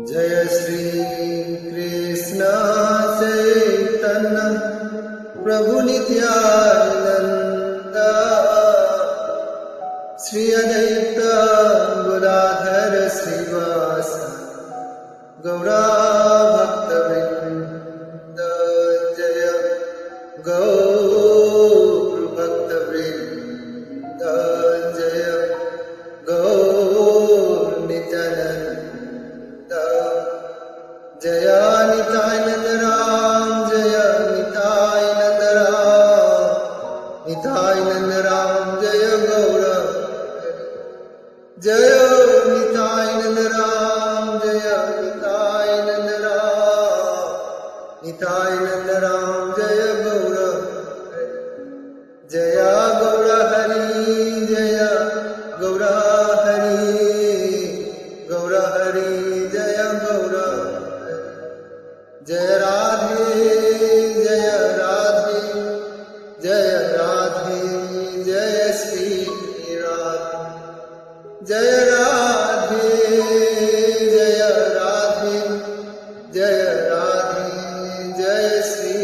Jai Shri Krishna Chaitanya Prabhu Nityanand Shri Advaita Gadadhar Shrivas Gaura भक्तवृंद Jai Gaur भक्तवृंद Jai Gaur Nityanand Jai Nityanand Ram Jai Nityanand Ram Jai Gaur Jai Nityanand Ram Jai Nityanand Ram Jai Gaur Jai Gaur Hari Jai Gaur Hari Jai Gaur Jai Radhe Jai Radhe Jai Radhe Jai Shri Radhe Jai Radhe Jai Radhe Jai Radhe Jai Shri